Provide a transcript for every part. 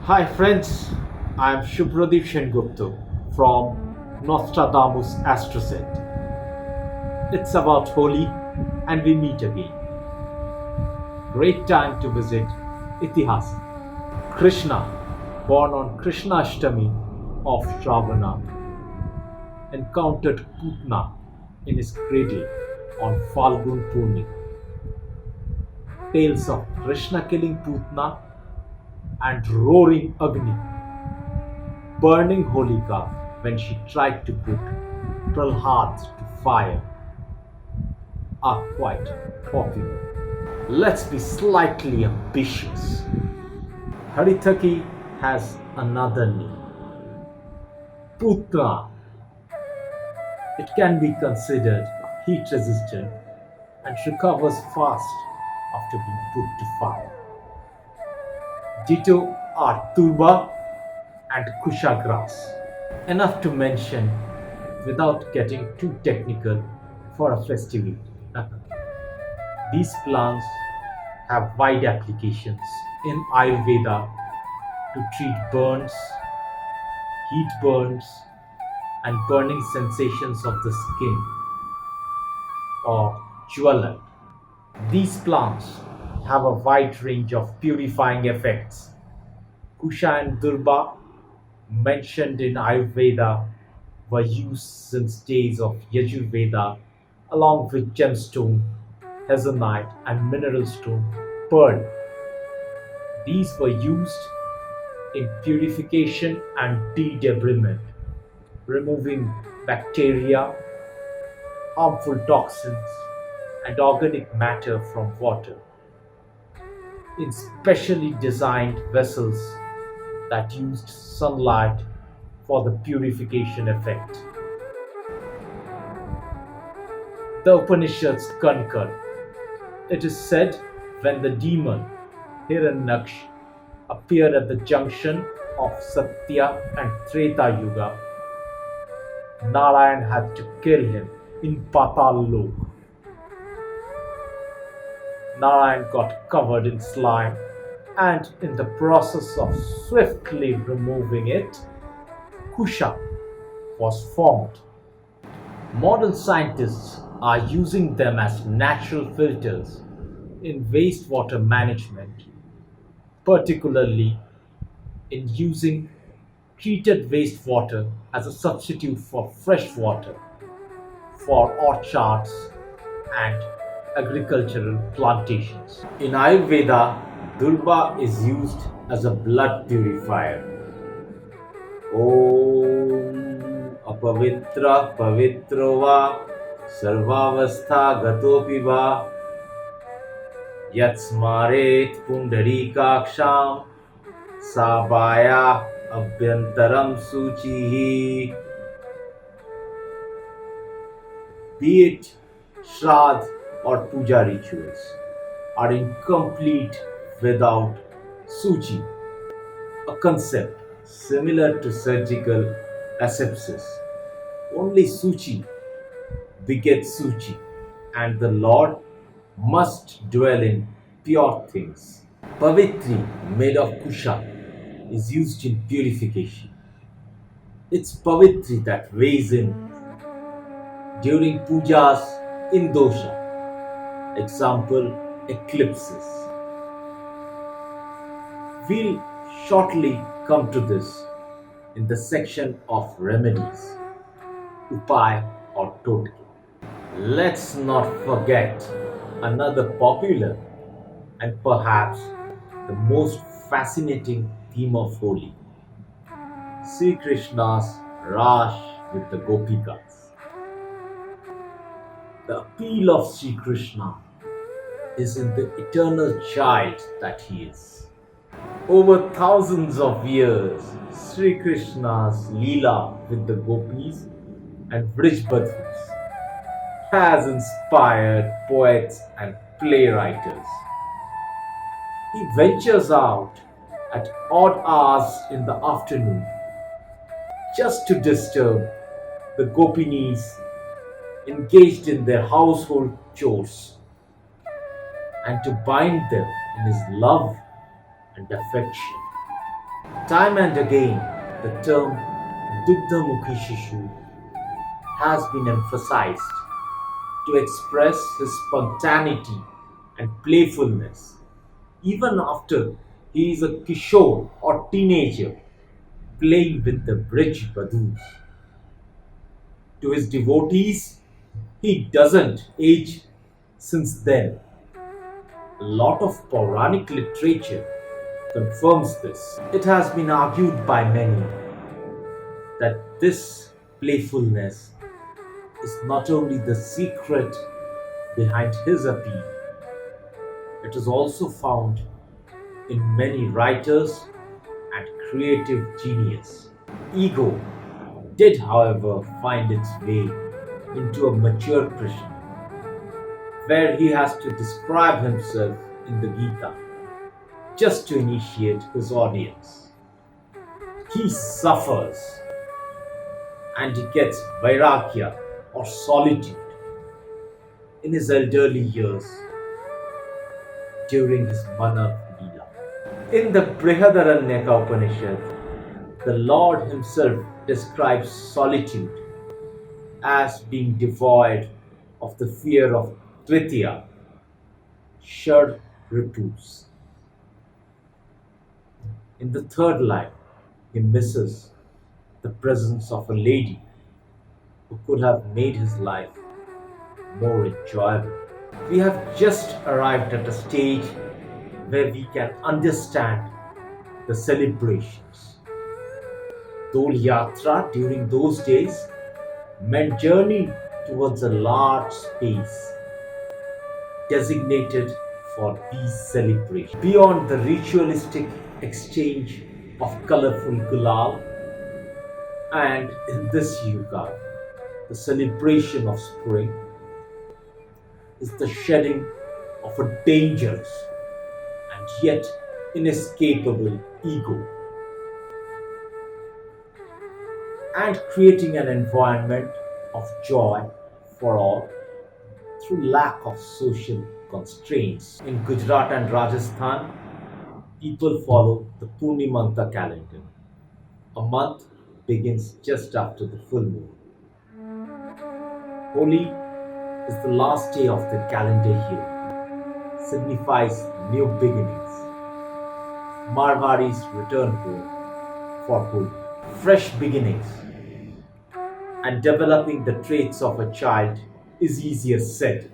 Hi friends, I am Shubhradeep Sengupta from Nostradamus Astroset. It's about Holi and we meet again. Great time to visit Itihas. Krishna, born on Krishna Ashtami of Shravana, encountered Putna in his cradle on Falgun Purnima. Tales of Krishna killing Putna and roaring Agni, burning Holika when she tried to put Prahlad to fire are quite popular. Let's be slightly ambitious. Haritaki has another name, Putna. It can be considered heat resistant and recovers fast after being put to fire. Ditto are Durba and Kusha Grass. Enough to mention without getting too technical for a festivity. These plants have wide applications in Ayurveda to treat burns, heat burns, and burning sensations of the skin or Gulaal. These plants have a wide range of purifying effects. Kusha and Durba, mentioned in Ayurveda, were used since days of Yajurveda along with gemstone, hazelnite, and mineral stone, pearl. These were used in purification and de-debridement, removing bacteria, harmful toxins, and organic matter from water in specially designed vessels that used sunlight for the purification effect. The Upanishads concur. It is said when the demon Hiranyaksh appeared at the junction of Satya and Treta Yuga, Narayan had to kill him in Patal Lok. Narayan got covered in slime, and in the process of swiftly removing it, Kusha was formed. Modern scientists are using them as natural filters in wastewater management, particularly in using treated wastewater as a substitute for fresh water for orchards and agricultural plantations. In Ayurveda, Durba is used as a blood purifier. Om apavitra pavitro va sarvavastha gatopi va yat smaret pundarikaksham sabaya abhyantaram suchihi. Be it Shraddh or puja rituals are incomplete without suchi, a concept similar to surgical asepsis. Only suchi begets suchi, and the Lord must dwell in pure things. Pavitri, made of kusha, is used in purification. It's Pavitri that weighs in during pujas in dosha. Example, eclipses. We'll shortly come to this in the section of remedies, upay or totke. Let's not forget another popular and perhaps the most fascinating theme of Holi, Sri Krishna's Rash with the Gopikas. The appeal of Sri Krishna is in the eternal child that he is. Over thousands of years, Sri Krishna's Leela with the gopis and Vrijbadhus has inspired poets and playwrights. He ventures out at odd hours in the afternoon just to disturb the gopinis engaged in their household chores and to bind them in his love and affection. Time and again, the term Dugdhamukhi Shishu has been emphasized to express his spontaneity and playfulness even after he is a kishore or teenager playing with the bridge badus. To his devotees, he doesn't age since then. A lot of Puranic literature confirms this. It has been argued by many that this playfulness is not only the secret behind his appeal, it is also found in many writers and creative genius. Ego did, however, find its way into a mature Krishna, where he has to describe himself in the Gita just to initiate his audience. He suffers and he gets vairagya or solitude in his elderly years during his Mana Leela. In the Brihadaranyaka Upanishad, the Lord himself describes solitude as being devoid of the fear of Tvitiya, Shad Ritus. In the third line, he misses the presence of a lady who could have made his life more enjoyable. We have just arrived at a stage where we can understand the celebrations. Dol Yatra during those days meant journey towards a large space designated for these celebrations. Beyond the ritualistic exchange of colorful Gulaal, and in this yuga, the celebration of spring is the shedding of a dangerous and yet inescapable ego and creating an environment of joy for all through lack of social constraints. In Gujarat and Rajasthan, people follow the Purnimanta calendar. A month begins just after the full moon. Holi is the last day of the calendar year, signifies new beginnings. Marwaris return home for Holi. Fresh beginnings and developing the traits of a child is easier said.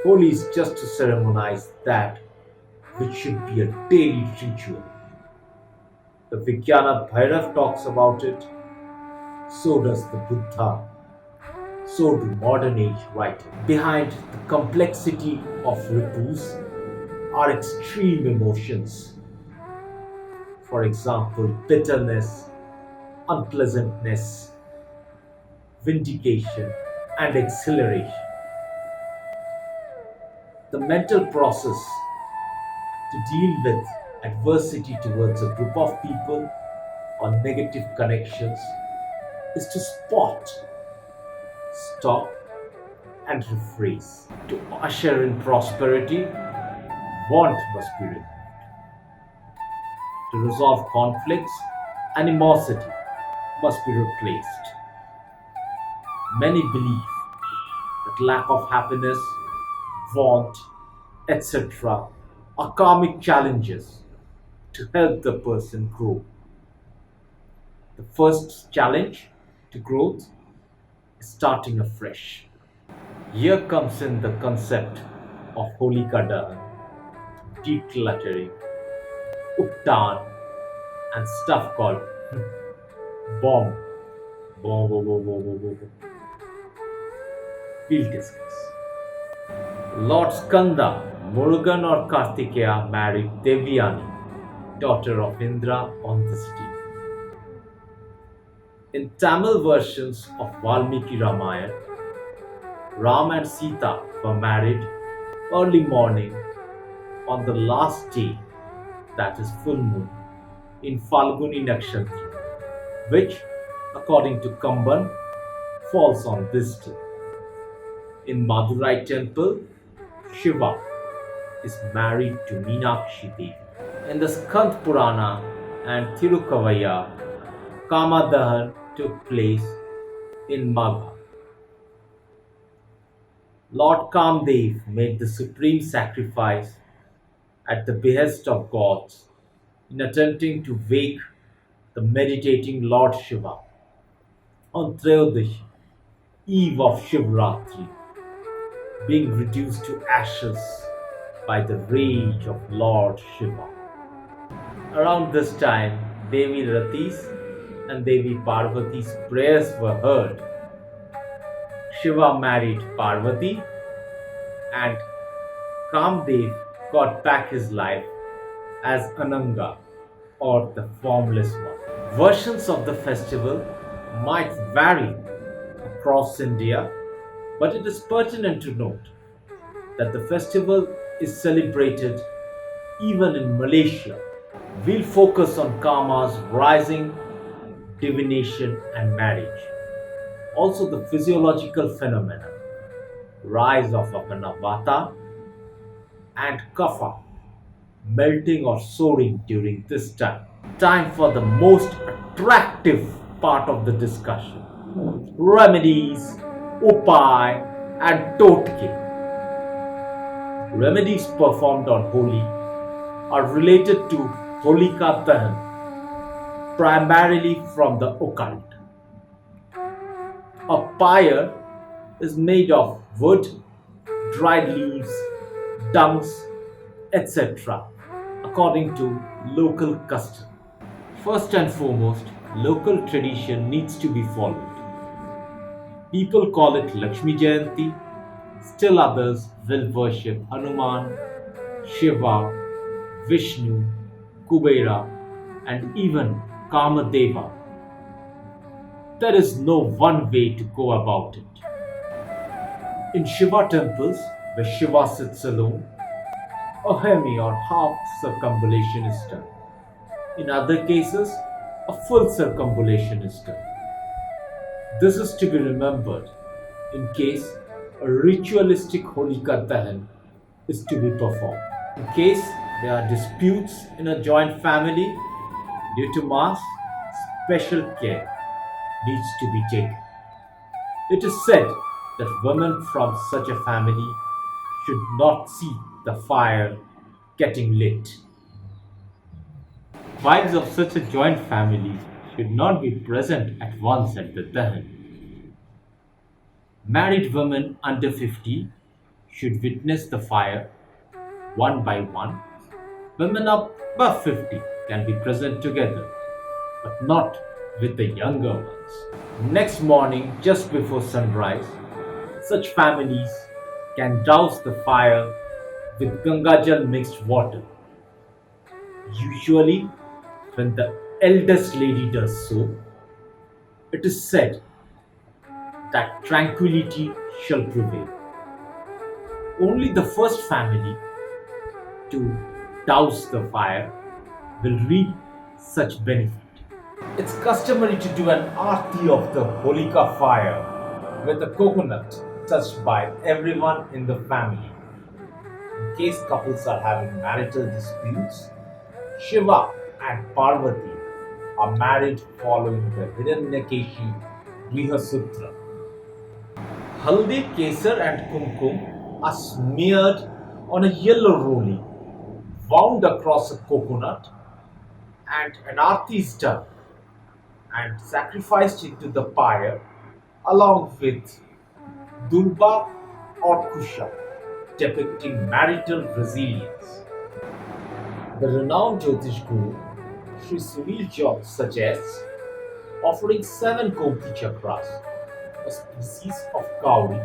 Holi is just to ceremonize that which should be a daily ritual. The Vijnana Bhairav talks about it, so does the Buddha, so do modern age writers. Behind the complexity of ritus are extreme emotions. For example, bitterness, unpleasantness, vindication, and exhilaration. The mental process to deal with adversity towards a group of people or negative connections is to spot, stop, and rephrase. To usher in prosperity, want must be removed. To resolve conflicts, animosity must be replaced. Many believe that lack of happiness, want, etc. are karmic challenges to help the person grow. The first challenge to growth is starting afresh. Here comes in the concept of Holika Dahan, decluttering, uptan, and stuff called bomb. We'll discuss. Lord Skanda, Murugan or Kartikeya married Devyani, daughter of Indra, on this day. In Tamil versions of Valmiki Ramayana, Ram and Sita were married early morning on the last day, that is full moon, in Falguni Nakshatra, which, according to Kamban, falls on this day. In Madurai temple, Shiva is married to Meenakshi Devi. In the Skanda Purana, and Thirukavaya, Kaama Dahan took place in Magha. Lord Kamdev made the supreme sacrifice at the behest of gods in attempting to wake the meditating Lord Shiva on Trayodashi, eve of Shivratri, being reduced to ashes by the rage of Lord Shiva. Around this time, Devi Rati's and Devi Parvati's prayers were heard. Shiva married Parvati and Kamdev got back his life as Ananga or the formless one. Versions of the festival might vary across India, but it is pertinent to note that the festival is celebrated even in Malaysia. We'll focus on Kama's rising, divination, and marriage. Also, the physiological phenomena, rise of Apanavata and Kapha, melting or soaring during this time. Time for the most attractive part of the discussion: remedies, upai, and totke. Remedies performed on Holi are related to Holika Dahan, primarily from the occult. A pyre is made of wood, dried leaves, dungs, etc., according to local custom. First and foremost, local tradition needs to be followed. People call it Lakshmi Jayanti, still others will worship Hanuman, Shiva, Vishnu, Kubera, and even Kamadeva. There is no one way to go about it. In Shiva temples, where Shiva sits alone, a hemi or half circumambulation is done. In other cases, a full circumambulation is done. This is to be remembered in case a ritualistic Holika Dahan is to be performed. In case there are disputes in a joint family due to mass, special care needs to be taken. It is said that women from such a family should not see the fire getting lit. Wives of such a joint family should not be present at once at the Dahan. Married women under 50 should witness the fire one by one. Women above 50 can be present together, but not with the younger ones. Next morning, just before sunrise, such families can douse the fire with Gangajal mixed water. Usually, when the eldest lady does so, it is said that tranquility shall prevail. Only the first family to douse the fire will reap such benefit. It's customary to do an arti of the Holika fire with a coconut touched by everyone in the family. In case couples are having marital disputes, Shiva and Parvati are married following the Hiranyakeshi's Griha Sutra. Haldi, Kesar, and Kumkum are smeared on a yellow roli, wound across a coconut, and an arti is done and sacrificed into the pyre along with Durba or Kusha, depicting marital resilience. The renowned Jyotish Guru Sri Sunil Jog suggests offering 7 Gomti chakras, a species of cowrie,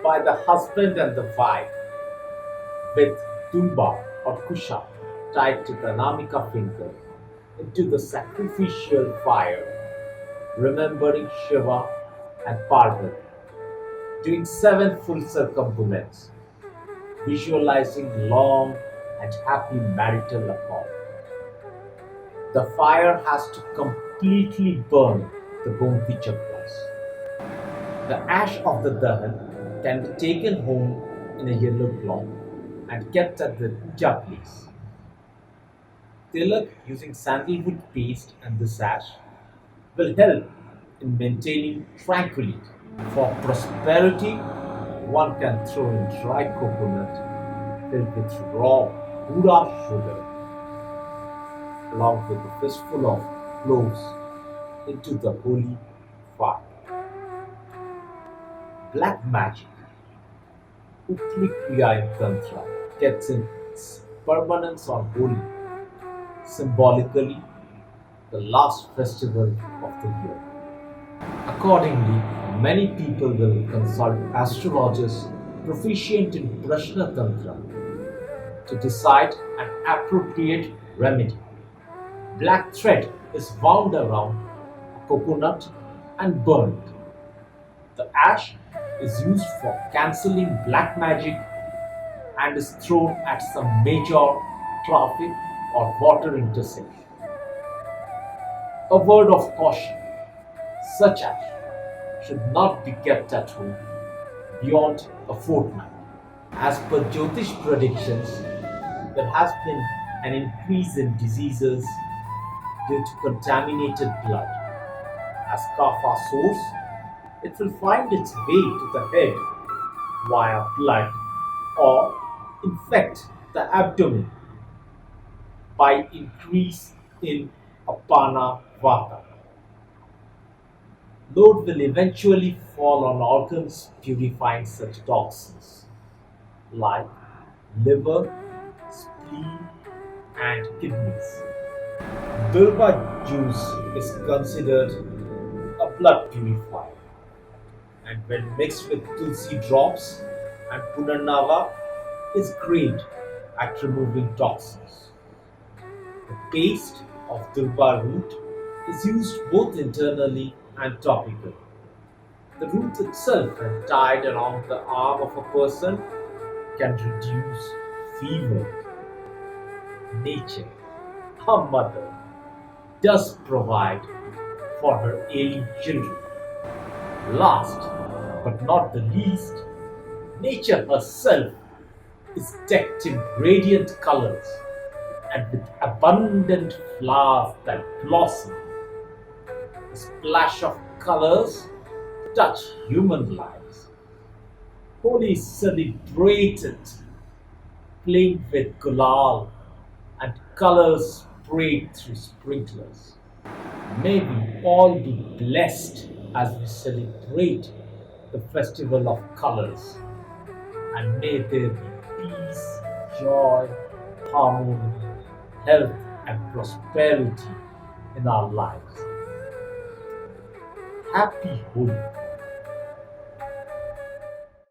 by the husband and the wife, with Durba or Kusha tied to the Anamika finger into the sacrificial fire, remembering Shiva and Parvati, doing 7 full circumambulance, visualizing long and happy marital accord. The fire has to completely burn the Gomti chakras. The ash of the Dahan can be taken home in a yellow cloth and kept at the puja place. tilak using sandalwood paste and this ash will help in maintaining tranquility. For prosperity, one can throw in dry coconut filled with raw Buddha sugar along with a fistful of cloves into the holy fire. Black magic, Utli Kriya in Tantra, gets its permanence on Holi, symbolically the last festival of the year. Accordingly, many people will consult astrologers proficient in Prashna Tantra to decide an appropriate remedy. Black thread is wound around a coconut and burned. The ash is used for cancelling black magic and is thrown at some major traffic or water intersection. A word of caution: such ash should not be kept at home beyond a fortnight. As per Jyotish predictions, there has been an increase in diseases due to contaminated blood. As kapha soars, it will find its way to the head via blood or infect the abdomen by increase in apana vata. Load will eventually fall on organs purifying such toxins like liver, spleen, and kidneys. Durba juice is considered a blood purifier, and when mixed with tulsi drops and punarnava is great at removing toxins. The paste of Durba root is used both internally and topically. The root itself, when tied around the arm of a person, can reduce fever. Nature, her mother, does provide for her ailing children. Last but not the least, nature herself is decked in radiant colors and with abundant flowers that blossom. A splash of colors touch human lives. Holi is celebrated playing with Gulaal and colors sprayed through sprinklers. May we all be blessed as we celebrate the festival of colors, and may there be peace, joy, harmony, health, and prosperity in our lives. Happy Holi!